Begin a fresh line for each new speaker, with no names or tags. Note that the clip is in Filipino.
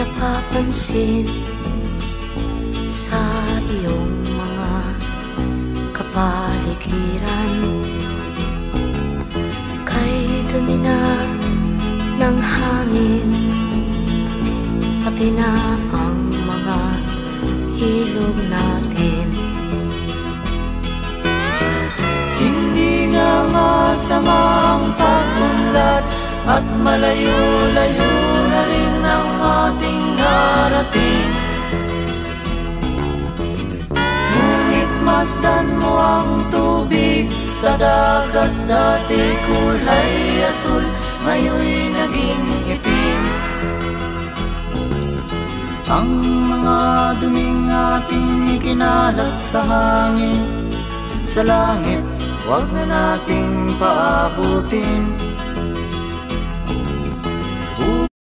napapansin sa iyong mga kapaligiran. Kay dumi na ng hangin, pati na ang mga ilog natin.
Hindi nga masamang pag-unlad at malayo-layo na rin ang ating narating. Ngunit masdan mo ang tubig sa dagat, dati kulay asul, ngayon'y naging itim. Ang mga duming ating ikinalat sa hangin, sa langit, huwag na nating paabutin.